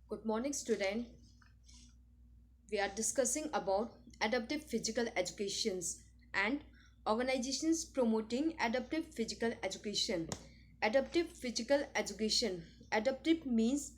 Good morning, student. We are discussing about adaptive physical educations and organizations promoting adaptive physical education. Adaptive physical education. Adaptive means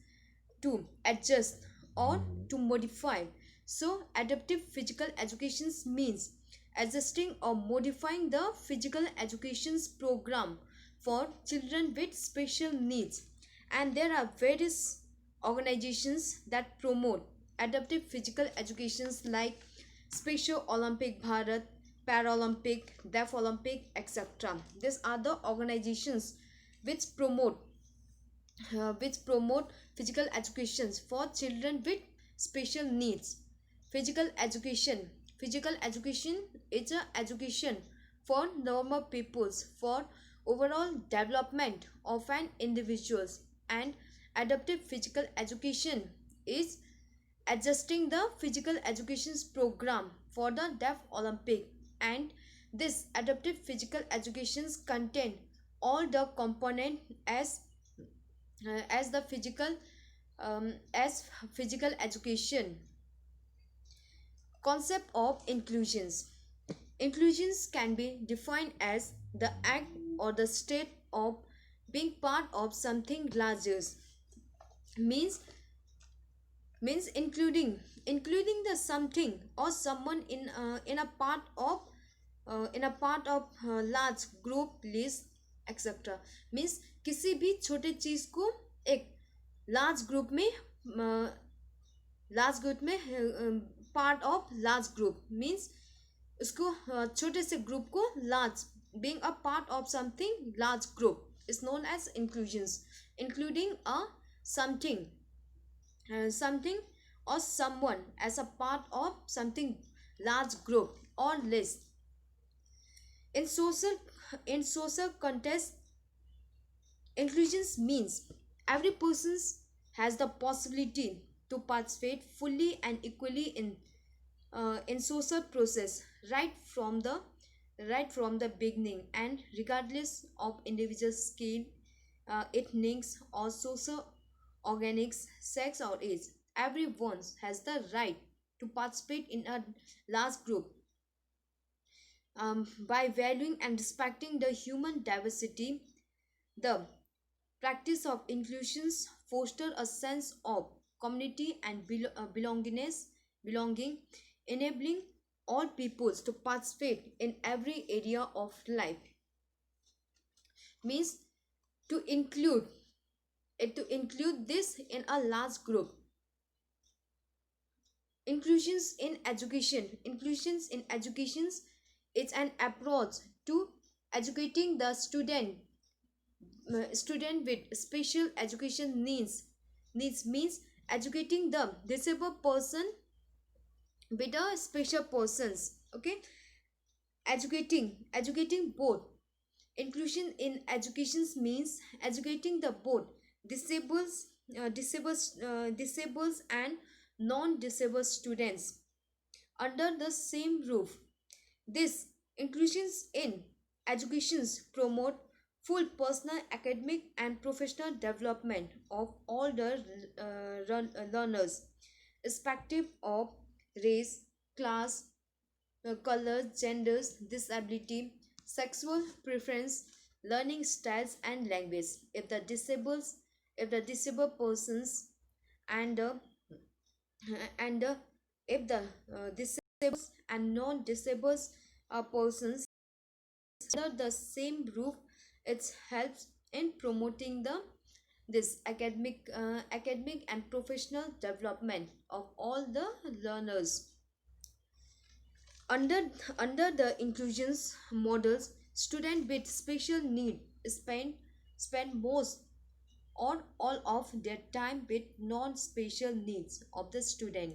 to adjust or to modify. So, adaptive physical education means adjusting or modifying the physical education's program for children with special needs. And there are various organizations that promote adaptive physical educations like Special Olympic Bharat, Paralympic, Deaf Olympic, etc. These are the organizations which promote physical educations for children with special needs. Physical education is a education for normal peoples for overall development of an individuals, and adaptive physical education is adjusting the physical education's program for the deaf olympic. And this adaptive physical educations contain all the component as the physical education. Concept of inclusions can be defined as the act or the state of being part of something larger. Means means including the something or someone in a part of large group list, etc. Means किसी भी छोटे चीज को एक large group में part of large group means उसको छोटे से ग्रुप को large being a part of something large group is known as inclusions. Including a something something or someone as a part of something large group or list. In social context, inclusions means every person has the possibility to participate fully and equally in social process right from the beginning, and regardless of individual skill, ethnics or social organics, sex or age. Everyone has the right to participate in a large group. By valuing and respecting the human diversity, the practice of inclusions foster a sense of community and belonging, enabling all peoples to participate in every area of life. Means to include this in a large group. Inclusions in educations is an approach to educating the student with special education needs means educating the disabled person with a special persons. Okay, educating both. Inclusion in educations means educating the both disables and non-disabled students under the same roof. This inclusions in educations promote full personal, academic, and professional development of all the learners, irrespective of race, class, colors, genders, disability, sexual preference, learning styles, and language. If the disabled persons and and if the disabled and non-disabled persons under the same roof, it helps in promoting the this academic and professional development of all the learners. Under the inclusions models, students with special need spend most or all of their time with non-special needs of the student.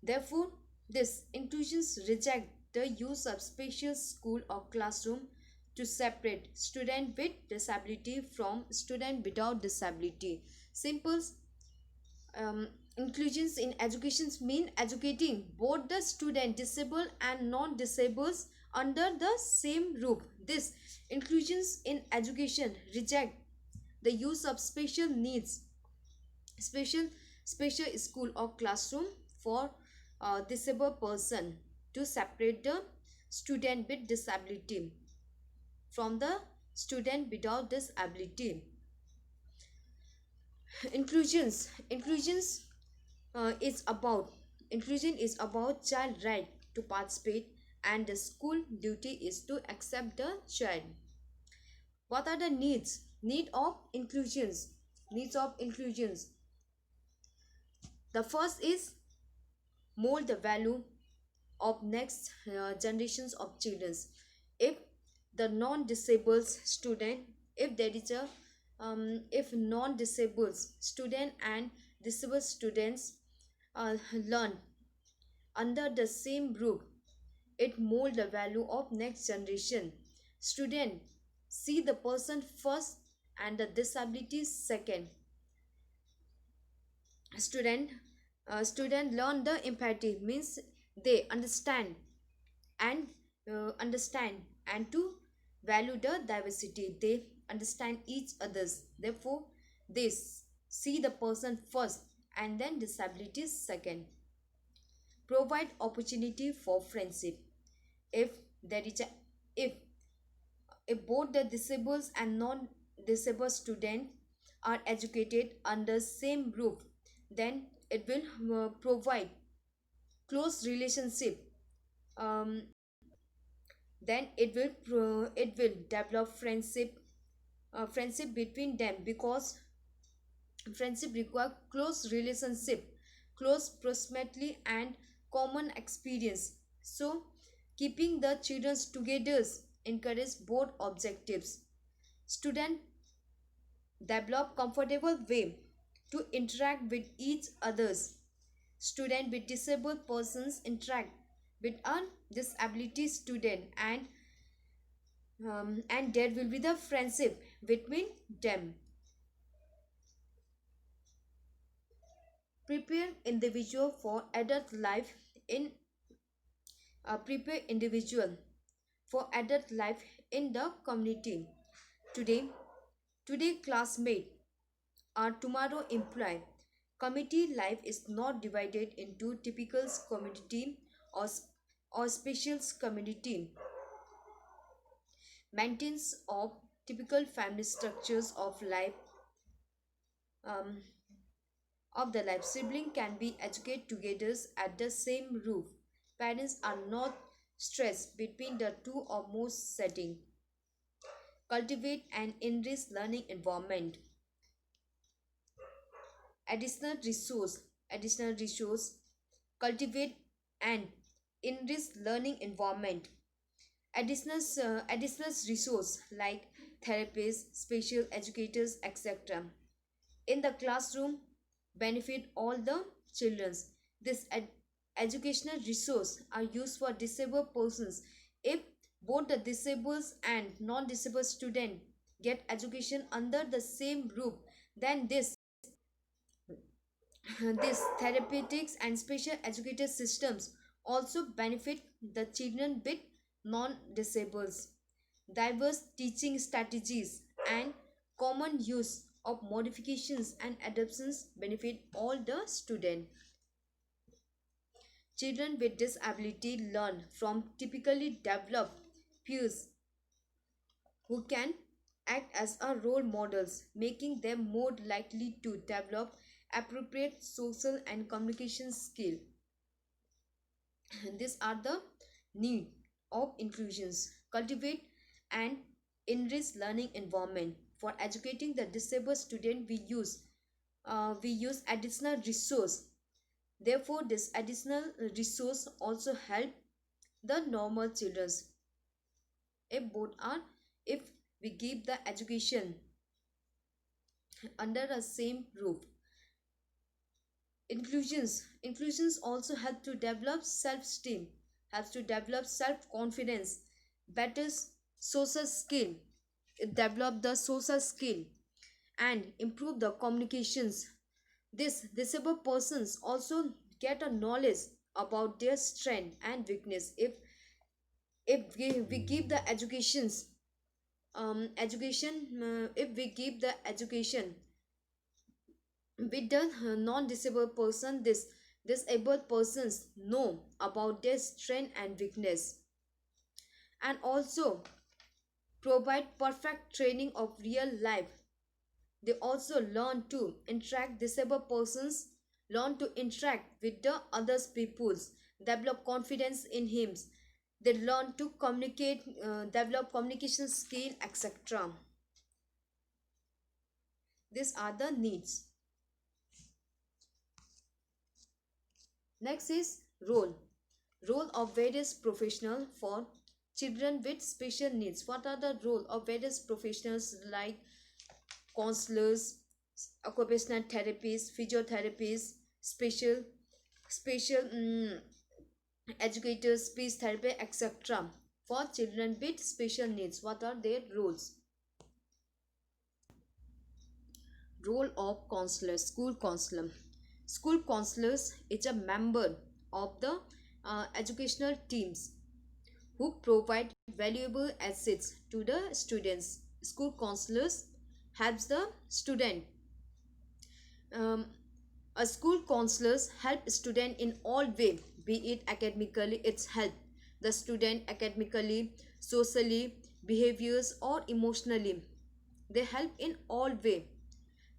Therefore, this inclusions reject the use of special school or classroom to separate student with disability from student without disability. Simple inclusions in educations mean educating both the student disabled and non-disabled under the same roof. This inclusions in education reject the use of special needs special special school or classroom for disabled person to separate the student with disability from the student without disability. Inclusions is about inclusion is about child right to participate, and the school duty is to accept the child. What are the needs of inclusions? The first is mold the value of next generations of children. If the non-disabled student, if there is a if non-disabled student and disabled students learn under the same roof, it mold the value of next generation. Student see the person first and the disability second. Student student learn the empathy, means they and understand and to value the diversity. They understand each others, therefore they see the person first and then disability second. Provide opportunity for friendship. If there is a if if both the disabled and non-disabled student are educated under same roof, then it will provide close relationship. um, then it will develop friendship between them, because friendship require close relationship, close proximity and common experience. So keeping the children together encourage both objectives. Student develop comfortable way to interact with each others. Student with disabled persons interact with a disability student, and there will be the friendship between them. Prepare individual for adult life in prepare individual for adult life in the community. Today today classmate are tomorrow employee. Community life is not divided into typical community or special community. Maintenance of typical family structures um, of the life. Sibling can be educated together at the same roof. Parents are not stressed between the two or more setting. Cultivate an enriched learning environment. Additional resource cultivate an enriched learning environment. Additional resource like therapies, special educators, etc. in the classroom benefit all the children. This educational resource are used for disabled persons. If both the disabled and non-disabled student get education under the same roof, then these therapeutics and special educator systems also benefit the children with non-disables. Diverse teaching strategies and common use of modifications and adaptations benefit all the students. Children with disability learn from typically developed peers who can act as a role models, making them more likely to develop appropriate social and communication skill. These are the need of inclusions. Cultivate an enriched learning environment. For educating the disabled student, we use additional resource. Therefore, this additional resource also help the normal children. If both are if we give the education under the same roof. Inclusions also help to develop self-esteem, helps to develop self-confidence, better social skill, develop the social skill, and improve the communications. These disabled persons also get a knowledge about their strength and weakness. If we give the education, if we give the education with the non-disabled person, this disabled persons know about their strength and weakness, and also provide perfect training of real life. They also learn to interact, disabled persons learn to interact with the others peoples, develop confidence in him. They learn to communicate, develop communication skill, etc. These are the needs. Next is role of various professional for children with special needs. What are the role of various professionals like counselors, occupational therapists, physiotherapists, special educators, speech therapy, etc. For children with special needs, what are their roles? Role of counselor, school counselor. School counselors is a member of the educational teams who provide valuable assets to the students. School counselors helps the student. Um, a school counselors help student in all way, be it academically, it's help the student academically, socially, behaviors or emotionally. They help in all way.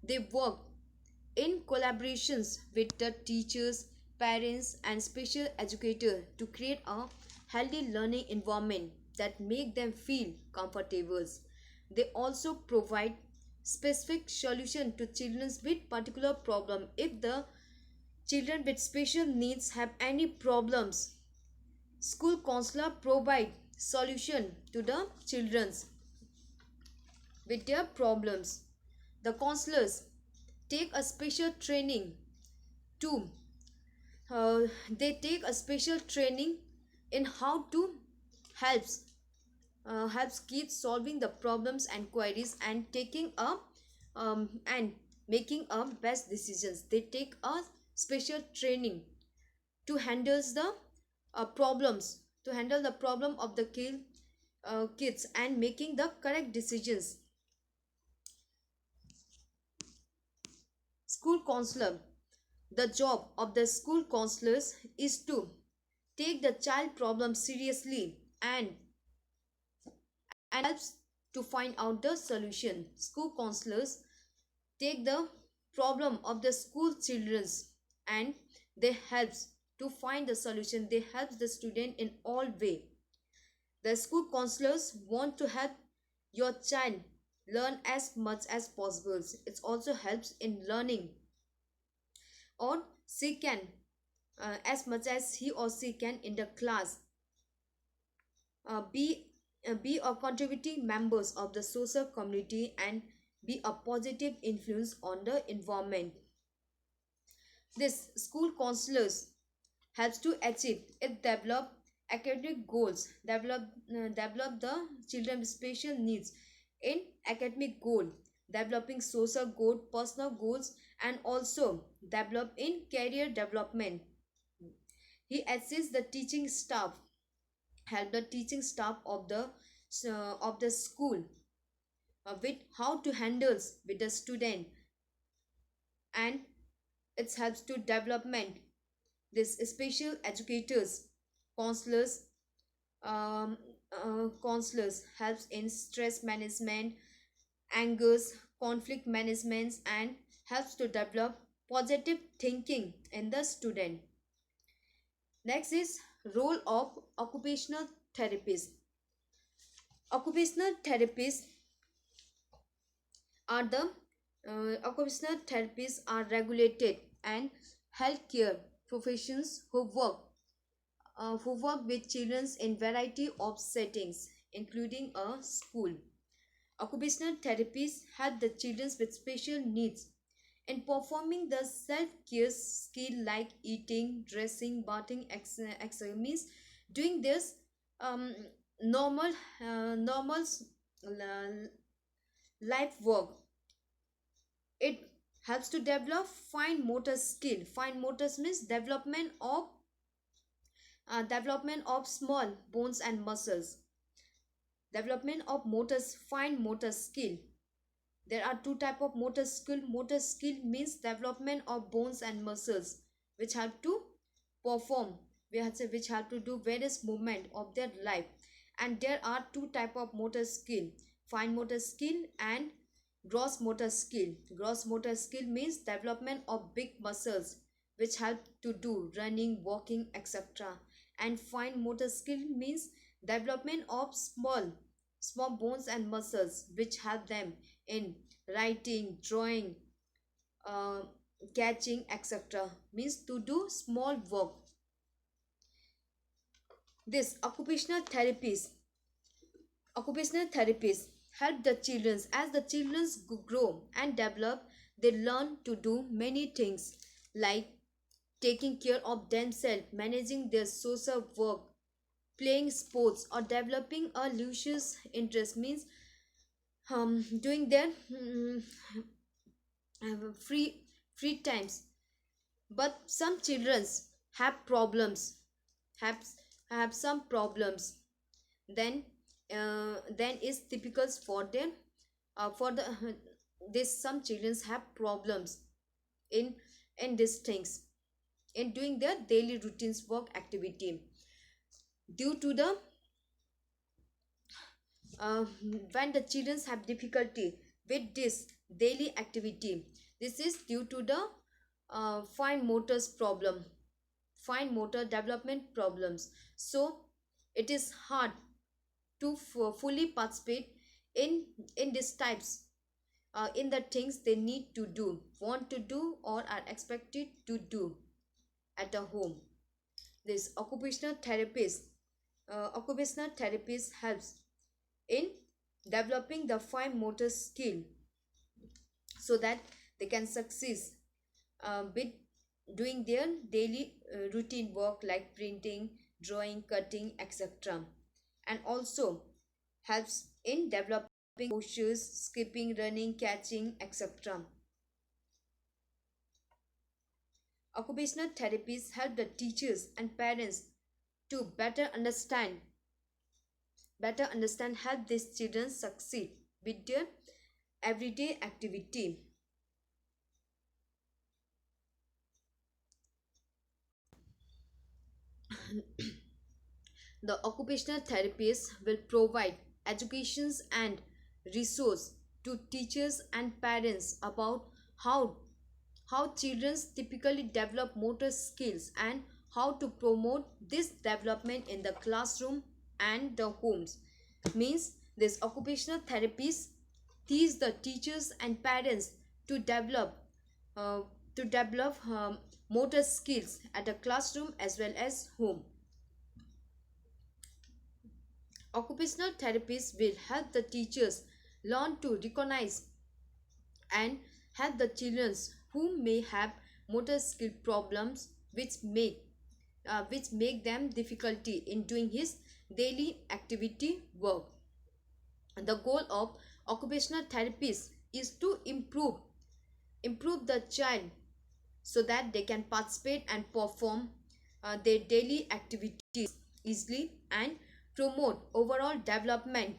They work in collaborations with the teachers, parents and special educators to create a healthy learning environment that make them feel comfortable. They also provide specific solution to children with particular problem. If the children with special needs have any problems, school counselor provide solution to the children with their problems. The counselors take a special training to they take a special training in how to helps helps kids solving the problems and queries and taking a and making a best decisions. They take a special training to handle the problems, to handle the problem of the kids and making the correct decisions. School counselor, the job of the school counselors is to take the child problem seriously and helps to find out the solution. School counselors take the problem of the school children's and they helps to find the solution. They help the student in all way. The school counselors want to help your child learn as much as possible. It also helps in learning, or she can as much as he or she can in the class be be a contributing members of the social community and be a positive influence on the environment. This school counselors helps to achieve it, develop academic goals, develop the children with special needs in academic goal, developing social goal, personal goals and also develop in career development. He assists the teaching staff, help the teaching staff of the school with how to handle with the student, and it helps to development. This special educators, counselors, counselors helps in stress management, angers, conflict management and helps to develop positive thinking in the student. Next is role of occupational therapists. Occupational therapists are the occupational therapists are regulated and healthcare professions who work with children in variety of settings, including a school. Occupational therapists help the children with special needs in performing the self-care skill like eating, dressing, bathing, exercise, doing this um, normal normal life work. It helps to develop fine motor skill. Fine motor means development of small bones and muscles, development of fine motor skill. There are two type of motor skill. Motor skill means development of bones and muscles which have to perform, which have to do various movement of their life. And there are two type of motor skill: fine motor skill and gross motor skill. Gross motor skill means development of big muscles which help to do running, walking, etc. And fine motor skill means development of small bones and muscles which help them in writing, drawing, uh, catching, etc. Means to do small work. This occupational therapies help the children. As the children grow and develop, they learn to do many things like taking care of themselves, managing their social work, playing sports, or developing a luscious interest. Means doing their free times. But some children have problems, have have some problems. Then is typical for them, for the this some children have problems in these things, in doing their daily routines work activity, due to the uh, when the children have difficulty with this daily activity. This is due to the fine motors problem, fine motor development problems. So it is hard to fully participate in these types, in the things they need to do, want to do, or are expected to do at a home. This occupational therapist helps in developing the fine motor skill so that they can succeed with doing their daily routine work like printing, drawing, cutting, etc. And also helps in developing postures, skipping, running, catching, etc. Occupational therapies help the teachers and parents to better understand help these children succeed with their everyday activity. The occupational therapist will provide educations and resource to teachers and parents about how children typically develop motor skills and how to promote this development in the classroom and the homes. Means this occupational therapists teach the teachers and parents to develop uh, motor skills at the classroom as well as home. Occupational therapists will help the teachers learn to recognize and help the children who may have motor skill problems which make them difficulty in doing his daily activity work. The goal of occupational therapists is to improve the child so that they can participate and perform their daily activities easily and promote overall development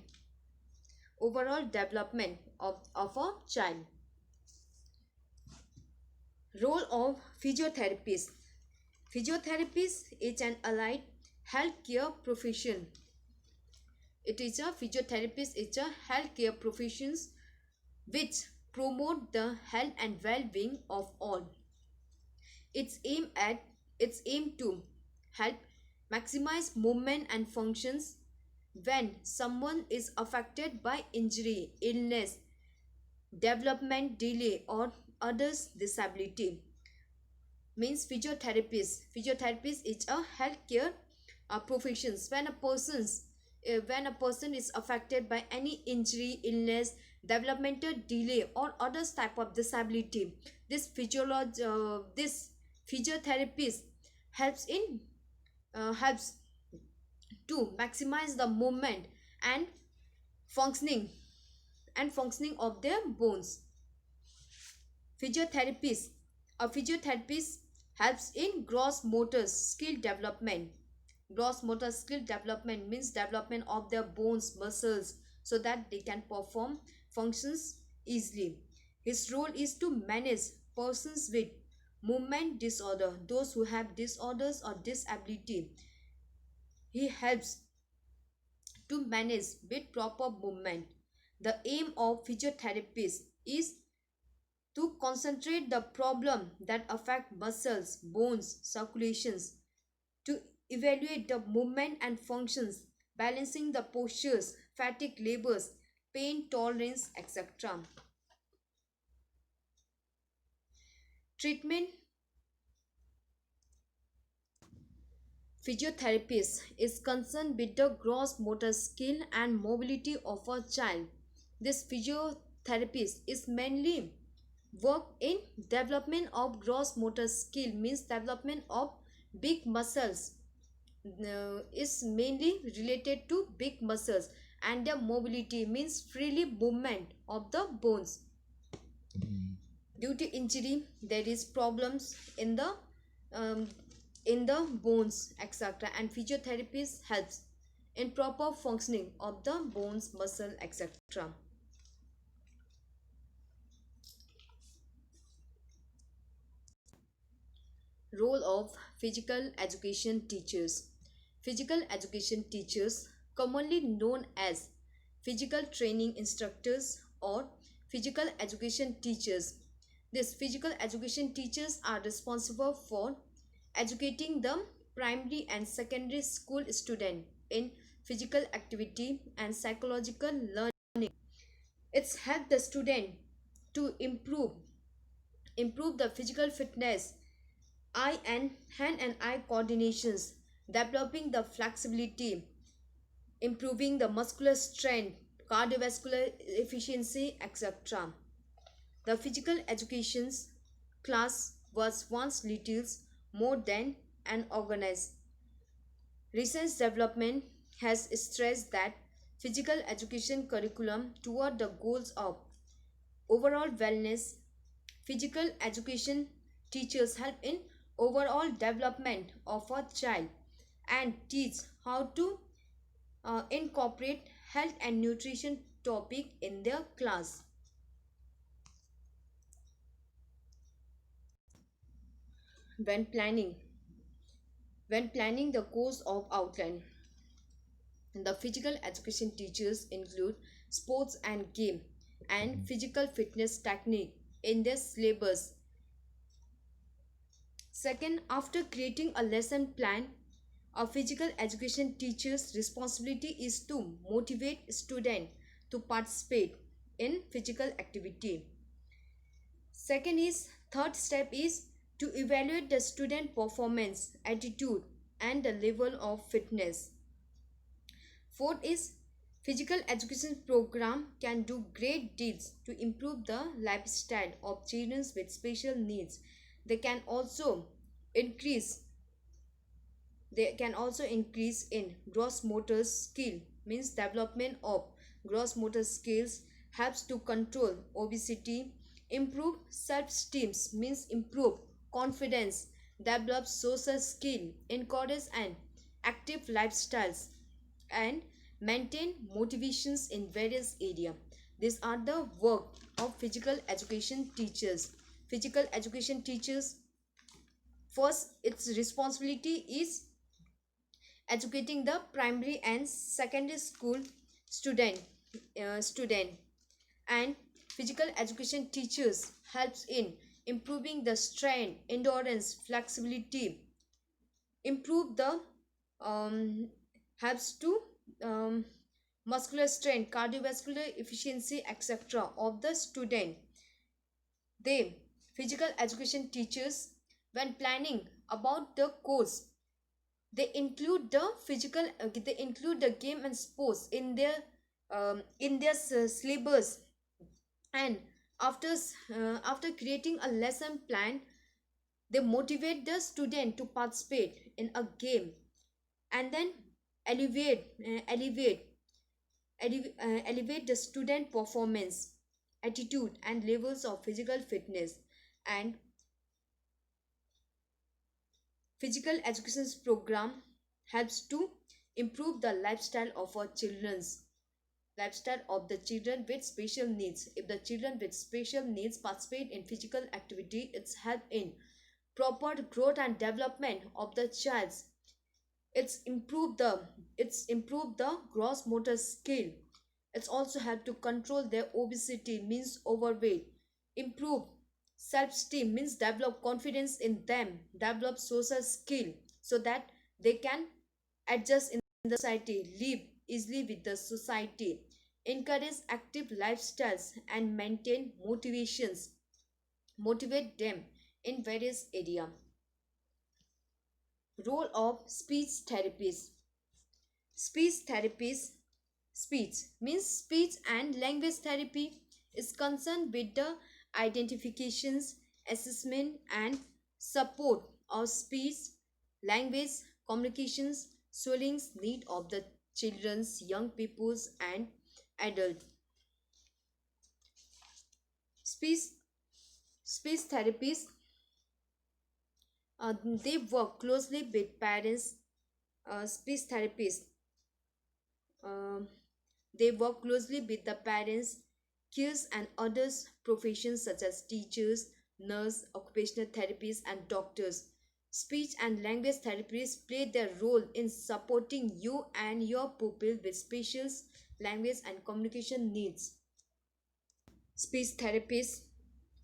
of a child. Role of physiotherapist. Physiotherapist is an allied healthcare profession. Physiotherapist is a healthcare profession which promote the health and well-being of all. Its aim to help maximize movement and functions when someone is affected by injury, illness, development delay, or others disability. Means physiotherapist is a healthcare professions when a person is affected by any injury, illness, developmental delay, or others type of disability. This physiotherapist helps helps to maximize the movement and functioning of their bones. Physiotherapist A physiotherapist helps in gross motor skill development. Gross motor skill development means development of their bones, muscles, so that they can perform functions easily. His role is to manage persons with movement disorder, those who have disorders or disability. He helps to manage with proper movement. The aim of physiotherapists is to concentrate the problem that affect muscles, bones, circulations, to evaluate the movement and functions, balancing the postures, fatigue labors, pain tolerance, etc. Treatment. Physiotherapist is concerned with the gross motor skill and mobility of a child. This physiotherapist is mainly work in development of gross motor skill, means development of big muscles, is mainly related to big muscles, and their mobility means freely movement of the bones. Due to injury there is problems um, in the bones, etc., and physiotherapist helps in proper functioning of the bones, muscle, etc. Role of physical education teachers. Physical education teachers, commonly known as physical training instructors or physical education teachers. These physical education teachers are responsible for educating the primary and secondary school student in physical activity and psychological learning. It's helped the student to improve the physical fitness, eye and hand and eye coordinations, developing the flexibility, improving the muscular strength, cardiovascular efficiency, etc. The physical education's class was once little more than an organized. Recent development has stressed that physical education curriculum toward the goals of overall wellness. Physical education teachers help in overall development of a child and teach how to incorporate health and nutrition topic in their class. When planning, the course of outline, the physical education teachers include sports and game and physical fitness technique in their syllabus. Second, after creating a lesson plan, a physical education teacher's responsibility is to motivate students to participate in physical activity. Third step is to evaluate the student performance, attitude, and the level of fitness. Fourth is physical education program can do great deeds to improve the lifestyle of children with special needs. They can also increase in gross motor skill, means development of gross motor skills helps to control obesity, improve self-esteem, means improve confidence, develop social skill, encourage an active lifestyles, and maintain motivations in various areas. These are the work of physical education teachers. Physical education teachers, first its responsibility is educating the primary and secondary school student, and physical education teachers helps in improving the strength, endurance, flexibility, improve the um, helps to um, muscular strength, cardiovascular efficiency, etc. of the student. They, physical education teachers, when planning about the course, they include the game and sports in their syllabus, and after creating a lesson plan, they motivate the student to participate in a game, and then elevate uh, elevate elevate the student performance, attitude, and levels of physical fitness. And physical education program helps to improve the lifestyle of our children's. lifestyle of the children with special needs. If the children with special needs participate in physical activity, it's help in proper growth and development of the child's. It's improved the gross motor skill. It's also helped to control their obesity, means overweight. Improve self-esteem, means develop confidence in them, develop social skill so that they can adjust in the society, live easily with the society, encourage active lifestyles and maintain motivate them in various areas. Role of speech therapies. Speech therapies, speech means speech and language therapy, is concerned with the identifications, assessment and support of speech, language, communications, swellings need of the children's, young peoples and adult. Speech speech therapies, they work closely with parents. Speech therapists, um, they work closely with the parents, kids, and others professions such as teachers, nurse, occupational therapists, and doctors. Speech and language therapists play their role in supporting you and your pupil with special language and communication needs. Speech therapist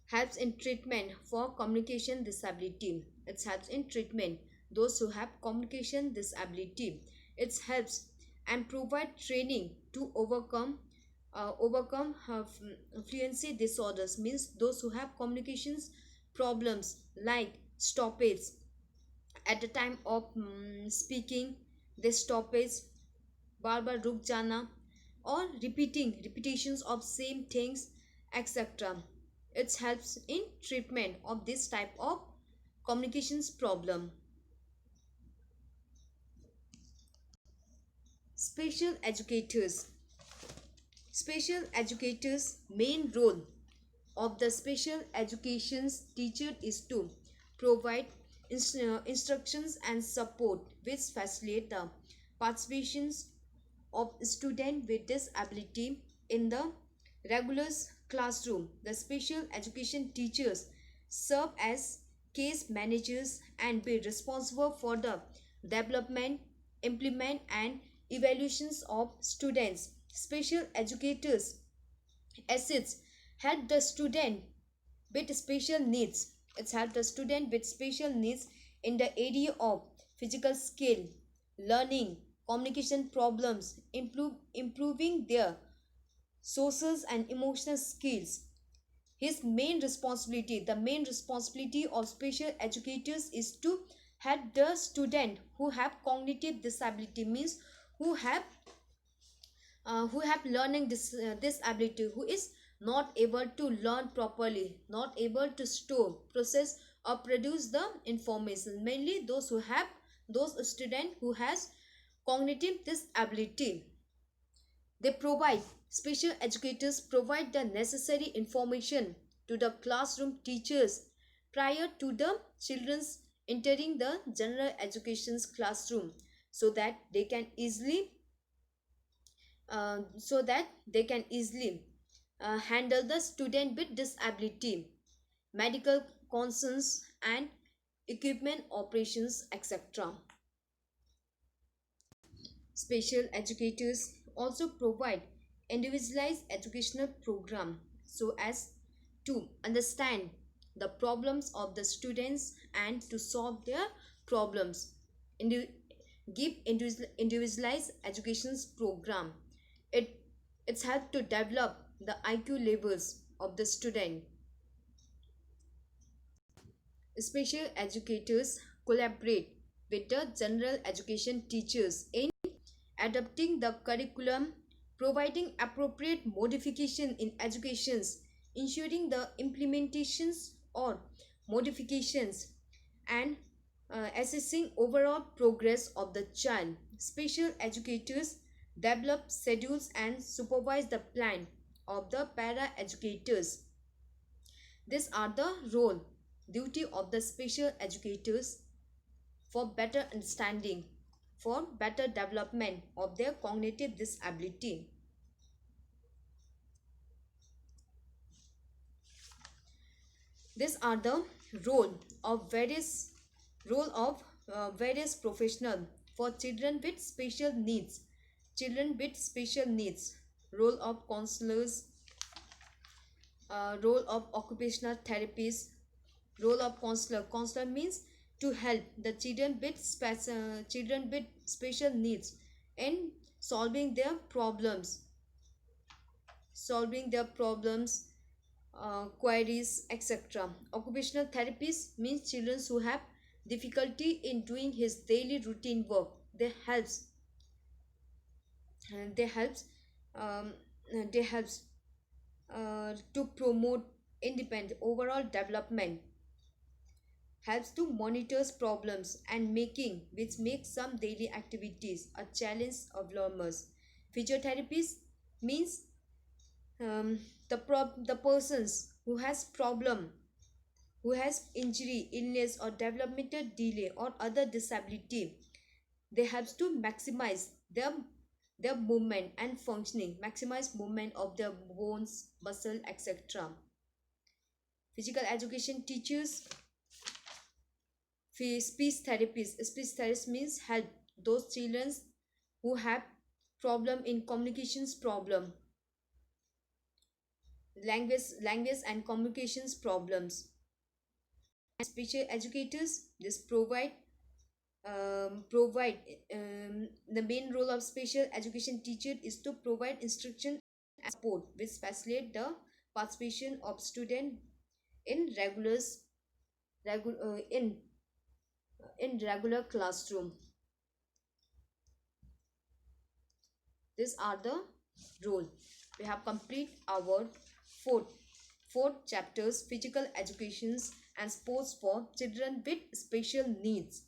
helps in treatment for communication disability. It helps in treatment those who have communication disability. It helps and provide training to overcome fluency disorders, means those who have communications problems like stoppage at the time of speaking, they stoppage, बार बार रुक जाना, or repetitions of same things, etc. It helps in treatment of this type of communications problem. Special educators. Special educators main role of the special education's teacher is to provide instructions and support which facilitate the participations of students with disability in the regular classroom. The special education teachers serve as case managers and be responsible for the development, implement and evaluations of students. Special educators assist help the student with special needs. It's help the student with special needs in the area of physical skill, learning, communication problems, improving their social and emotional skills. The main responsibility of special educators is to help the student who have cognitive disability, means who have learning disability, who is not able to learn properly, not able to store, process or produce the information. Mainly those student who has cognitive disability. They provide Special educators provide the necessary information to the classroom teachers prior to the children's entering the general education's classroom, so that they can easily handle the student with disability, medical concerns and equipment operations, etc. Special educators also provide individualized educational program so as to understand the problems of the students and to solve their problems. Indi- Give individualized education program. It's helped to develop the IQ levels of the student. Special educators collaborate with the general education teachers in adapting the curriculum, providing appropriate modification in educations, ensuring the implementations or modifications, and assessing overall progress of the child. Special educators develop schedules and supervise the plan of the para educators. These are the role, duty of the special educators for better understanding, for better development of their cognitive disability. These are the role of various various professional for children with special needs. Children with special needs. Role of counselors, role of occupational therapists, role of counselor. Counselor means to help the children with special needs in solving their problems, queries, etc. Occupational therapies means children who have difficulty in doing his daily routine work. They helps um, they helps to promote independent overall development, helps to monitors problems and making which makes some daily activities a challenge of learners. Physiotherapies means the persons who has problem, who has injury, illness or developmental delay or other disability. They helps to maximize their movement and functioning, maximize movement of their bones, muscle, etc. Physical education teachers, speech therapists. Speech therapist means help those children who have problem in communications problem, language and communications problems. And special educators, this provide the main role of special education teacher is to provide instruction and support which facilitate the participation of student in regu- uh, in regular classroom. These are the role. We have complete our fourth fourth chapters, physical educations and sports for children with special needs.